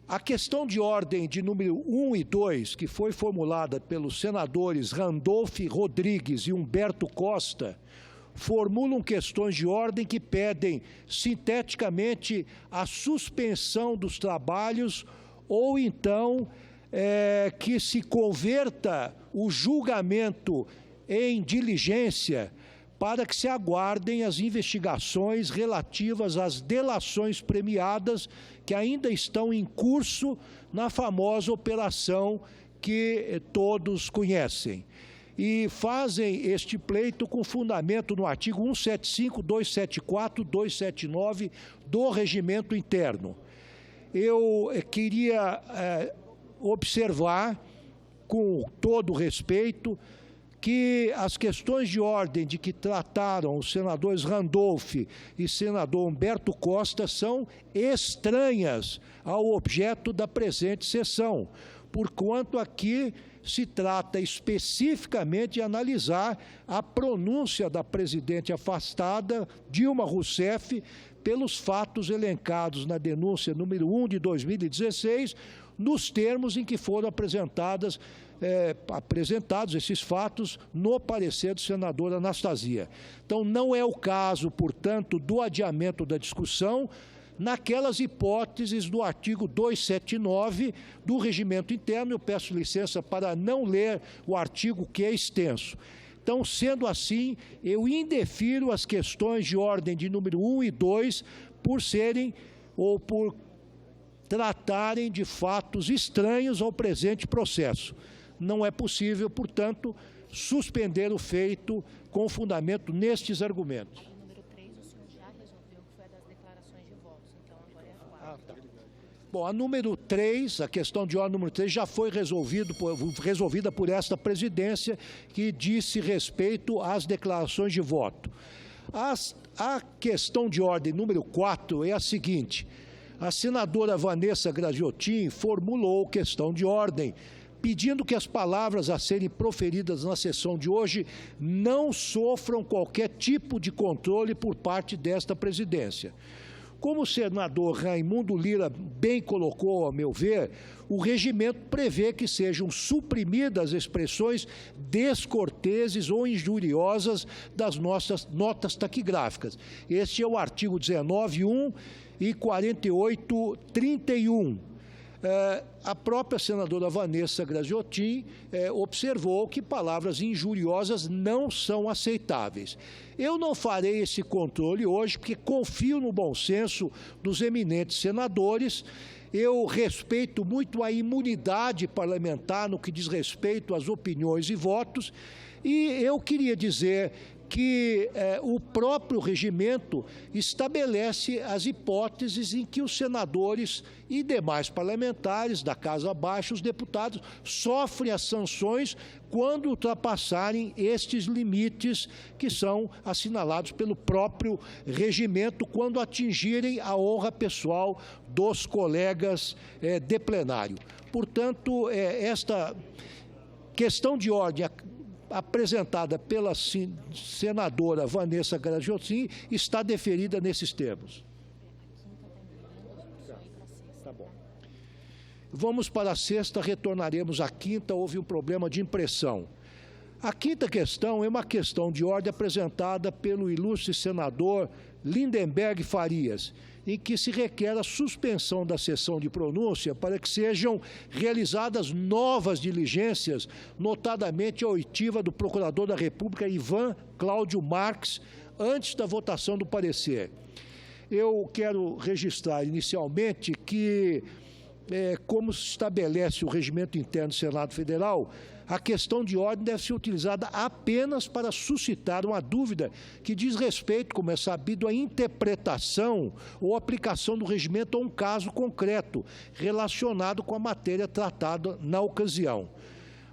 A questão de ordem de número 1 e 2, que foi formulada pelos senadores Randolph Rodrigues e Humberto Costa, formulam questões de ordem que pedem, sinteticamente, a suspensão dos trabalhos ou, então, que se converta o julgamento em diligência para que se aguardem as investigações relativas às delações premiadas que ainda estão em curso na famosa operação que todos conhecem. E fazem este pleito com fundamento no artigo 175, 274, 279 do Regimento Interno. Eu queria observar, com todo respeito, que as questões de ordem de que trataram os senadores Randolph e senador Humberto Costa são estranhas ao objeto da presente sessão, porquanto aqui se trata especificamente de analisar a pronúncia da presidente afastada, Dilma Rousseff, pelos fatos elencados na denúncia número 1 de 2016, nos termos em que foram apresentados esses fatos no parecer do senador Anastasia. Então, não é o caso, portanto, do adiamento da discussão naquelas hipóteses do artigo 279 do Regimento Interno. Eu peço licença para não ler o artigo, que é extenso. Então, sendo assim, eu indefiro as questões de ordem de número 1 e 2 por serem ou por tratarem de fatos estranhos ao presente processo. Não é possível, portanto, suspender o feito com fundamento nestes argumentos. O número 3, o senhor já resolveu, que foi a das declarações de votos, então agora é a 4. Tá. Bom, a número 3, a questão de ordem número 3, já foi resolvida por esta presidência, que disse respeito às declarações de voto. A questão de ordem número 4 é a seguinte: a senadora Vanessa Graziotin formulou questão de ordem, pedindo que as palavras a serem proferidas na sessão de hoje não sofram qualquer tipo de controle por parte desta presidência. Como o senador Raimundo Lira bem colocou, ao meu ver, o regimento prevê que sejam suprimidas expressões descorteses ou injuriosas das nossas notas taquigráficas. Este é o artigo 19.1 e 48.31. A própria senadora Vanessa Graziotin observou que palavras injuriosas não são aceitáveis. Eu não farei esse controle hoje, porque confio no bom senso dos eminentes senadores. Eu respeito muito a imunidade parlamentar no que diz respeito às opiniões e votos, e eu queria dizer que o próprio regimento estabelece as hipóteses em que os senadores e demais parlamentares da Casa Baixa, os deputados, sofrem as sanções quando ultrapassarem estes limites que são assinalados pelo próprio regimento, quando atingirem a honra pessoal dos colegas de plenário. Portanto, esta questão de ordem apresentada pela senadora Vanessa Graziotin está deferida nesses termos. Tá bom. Vamos para a sexta, retornaremos à quinta. Houve um problema de impressão. A quinta questão é uma questão de ordem apresentada pelo ilustre senador Lindenberg Farias, em que se requer a suspensão da sessão de pronúncia para que sejam realizadas novas diligências, notadamente a oitiva do Procurador da República, Ivan Cláudio Marques, antes da votação do parecer. Eu quero registrar inicialmente que, como se estabelece o regimento interno do Senado Federal, a questão de ordem deve ser utilizada apenas para suscitar uma dúvida que diz respeito, como é sabido, à interpretação ou aplicação do regimento a um caso concreto, relacionado com a matéria tratada na ocasião.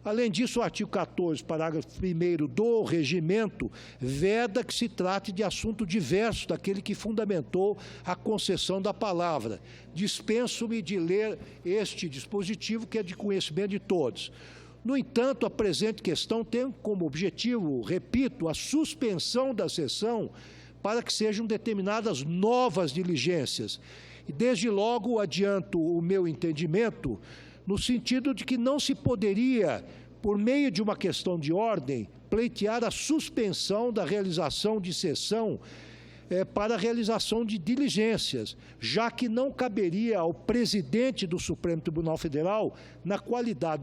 Além disso, o artigo 14, parágrafo 1º do regimento, veda que se trate de assunto diverso daquele que fundamentou a concessão da palavra. Dispenso-me de ler este dispositivo, que é de conhecimento de todos. No entanto, a presente questão tem como objetivo, repito, a suspensão da sessão para que sejam determinadas novas diligências. E desde logo adianto o meu entendimento no sentido de que não se poderia, por meio de uma questão de ordem, pleitear a suspensão da realização de sessão para a realização de diligências, já que não caberia ao presidente do Supremo Tribunal Federal, na qualidade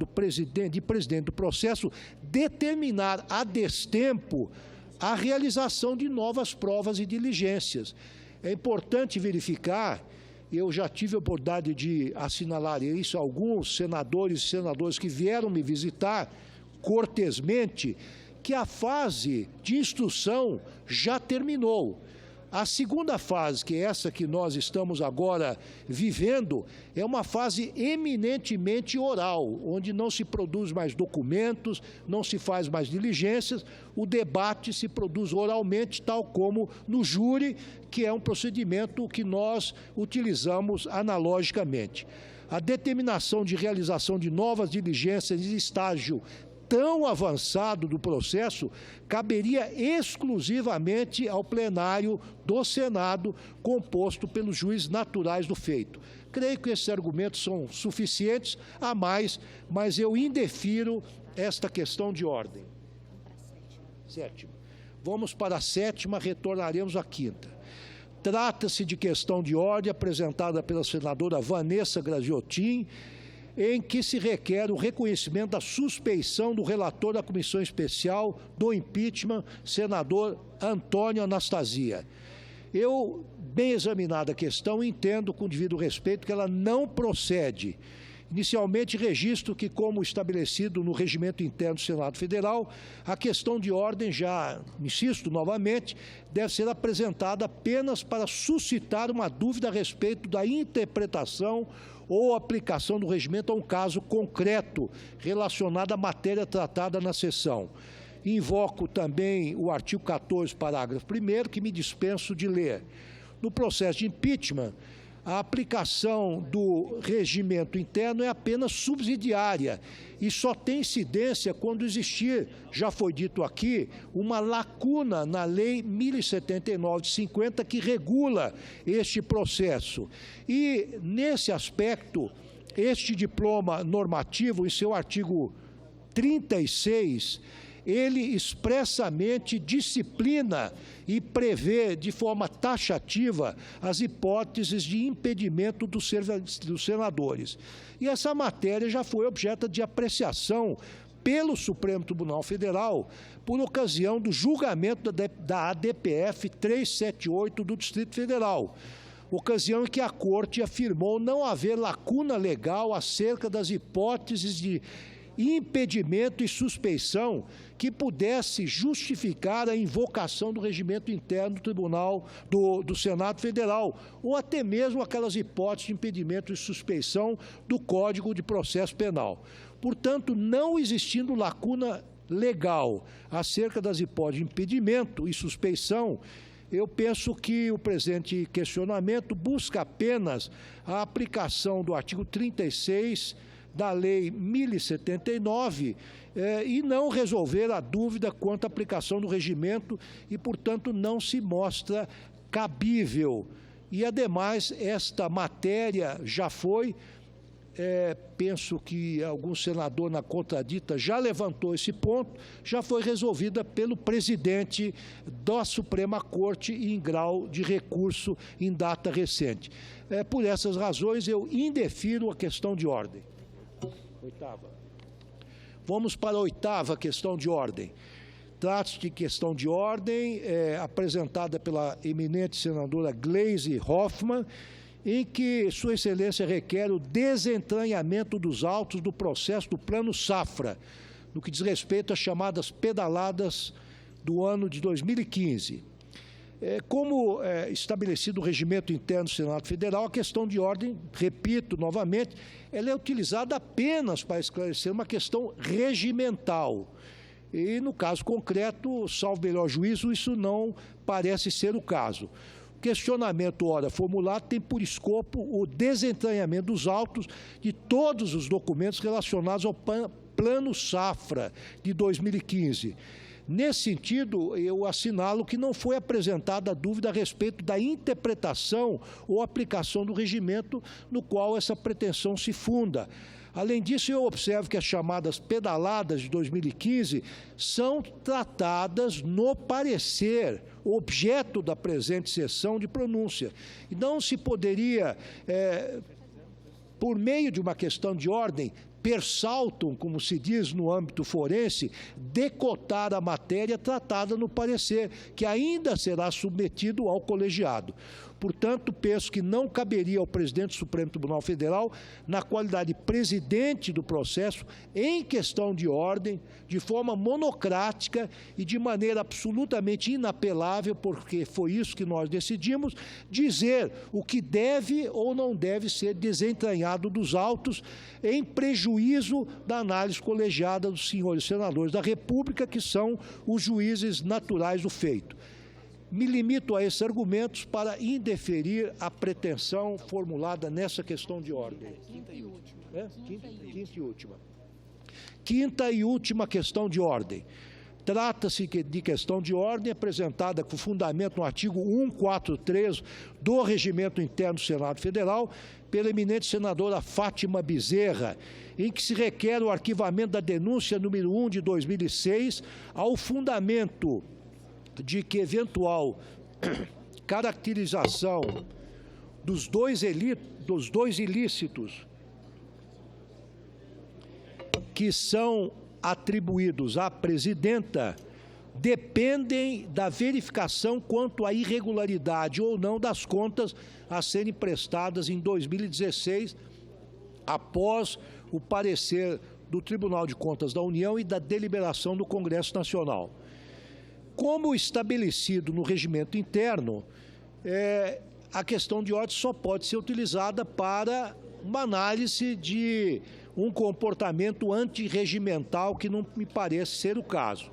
de presidente do processo, determinar a destempo a realização de novas provas e diligências. É importante verificar, eu já tive a oportunidade de assinalar isso a alguns senadores e senadoras que vieram me visitar cortesmente, que a fase de instrução já terminou. A segunda fase, que é essa que nós estamos agora vivendo, é uma fase eminentemente oral, onde não se produz mais documentos, não se faz mais diligências, o debate se produz oralmente, tal como no júri, que é um procedimento que nós utilizamos analogicamente. A determinação de realização de novas diligências em estágio tão avançado do processo caberia exclusivamente ao plenário do Senado, composto pelos juízes naturais do feito. Creio que esses argumentos são suficientes a mais, mas eu indefiro esta questão de ordem. Sétima. Vamos para a sétima, retornaremos à quinta. Trata-se de questão de ordem apresentada pela senadora Vanessa Graziotin, em que se requer o reconhecimento da suspeição do relator da Comissão Especial do Impeachment, senador Antônio Anastasia. Eu, bem examinada a questão, entendo com devido respeito que ela não procede. Inicialmente, registro que, como estabelecido no regimento interno do Senado Federal, a questão de ordem, já insisto novamente, deve ser apresentada apenas para suscitar uma dúvida a respeito da interpretação ou aplicação do regimento a um caso concreto relacionado à matéria tratada na sessão. Invoco também o artigo 14, parágrafo 1º, que me dispenso de ler. No processo de impeachment, a aplicação do regimento interno é apenas subsidiária e só tem incidência quando existir, já foi dito aqui, uma lacuna na Lei 1079 de 50 que regula este processo. E, nesse aspecto, este diploma normativo, em seu artigo 36, ele expressamente disciplina e prevê de forma taxativa as hipóteses de impedimento dos senadores. E essa matéria já foi objeto de apreciação pelo Supremo Tribunal Federal por ocasião do julgamento da ADPF 378 do Distrito Federal, ocasião em que a Corte afirmou não haver lacuna legal acerca das hipóteses de impedimento e suspeição que pudesse justificar a invocação do regimento interno do Tribunal do Senado Federal, ou até mesmo aquelas hipóteses de impedimento e suspeição do Código de Processo Penal. Portanto, não existindo lacuna legal acerca das hipóteses de impedimento e suspeição, eu penso que o presente questionamento busca apenas a aplicação do artigo 36 da Lei 1079 e não resolver a dúvida quanto à aplicação do regimento e, portanto, não se mostra cabível. E, ademais, esta matéria já foi, penso que algum senador na contradita já levantou esse ponto, já foi resolvida pelo presidente da Suprema Corte em grau de recurso em data recente. Por essas razões, eu indefiro a questão de ordem. Oitava. Vamos para a oitava questão de ordem. Trata-se de questão de ordem apresentada pela eminente senadora Gleisi Hoffmann, em que Sua Excelência requer o desentranhamento dos autos do processo do Plano Safra, no que diz respeito às chamadas pedaladas do ano de 2015. Como estabelecido o regimento interno do Senado Federal, a questão de ordem, repito novamente, ela é utilizada apenas para esclarecer uma questão regimental. E, no caso concreto, salvo melhor juízo, isso não parece ser o caso. O questionamento, ora formulado, tem por escopo o desentranhamento dos autos de todos os documentos relacionados ao Plano Safra de 2015. Nesse sentido, eu assinalo que não foi apresentada dúvida a respeito da interpretação ou aplicação do regimento no qual essa pretensão se funda. Além disso, eu observo que as chamadas pedaladas de 2015 são tratadas no parecer, objeto da presente sessão de pronúncia. E não se poderia, por meio de uma questão de ordem, per saltum, como se diz no âmbito forense, decotar a matéria tratada no parecer, que ainda será submetido ao colegiado. Portanto, penso que não caberia ao presidente do Supremo Tribunal Federal, na qualidade de presidente do processo, em questão de ordem, de forma monocrática e de maneira absolutamente inapelável, porque foi isso que nós decidimos, dizer o que deve ou não deve ser desentranhado dos autos, em prejuízo da análise colegiada dos senhores senadores da República, que são os juízes naturais do feito. Me limito a esses argumentos para indeferir a pretensão formulada nessa questão de ordem. Quinta e última. Quinta e última. Quinta e última questão de ordem. Trata-se de questão de ordem apresentada com fundamento no artigo 143 do Regimento Interno do Senado Federal, pela eminente senadora Fátima Bezerra, em que se requer o arquivamento da denúncia número 1 de 2006 ao fundamento de que eventual caracterização dos dois ilícitos que são atribuídos à presidenta dependem da verificação quanto à irregularidade ou não das contas a serem prestadas em 2016, após o parecer do Tribunal de Contas da União e da deliberação do Congresso Nacional. Como estabelecido no regimento interno, a questão de ordem só pode ser utilizada para uma análise de um comportamento antirregimental, que não me parece ser o caso.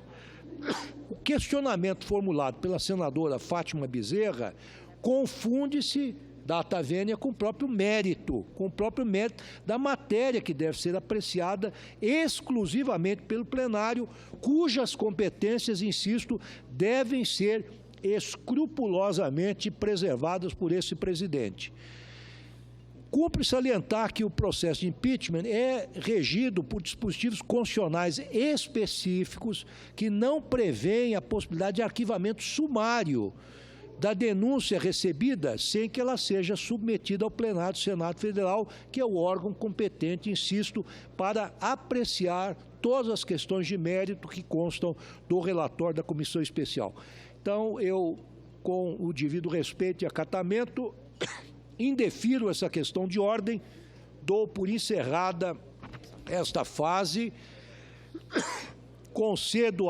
O questionamento formulado pela senadora Fátima Bezerra confunde-se, data vênia, com o próprio mérito da matéria que deve ser apreciada exclusivamente pelo plenário, cujas competências, insisto, devem ser escrupulosamente preservadas por esse presidente. Cumpre salientar que o processo de impeachment é regido por dispositivos constitucionais específicos que não prevêem a possibilidade de arquivamento sumário da denúncia recebida sem que ela seja submetida ao plenário do Senado Federal, que é o órgão competente, insisto, para apreciar todas as questões de mérito que constam do relatório da Comissão Especial. Então, eu, com o devido respeito e acatamento, indefiro essa questão de ordem, dou por encerrada esta fase, concedo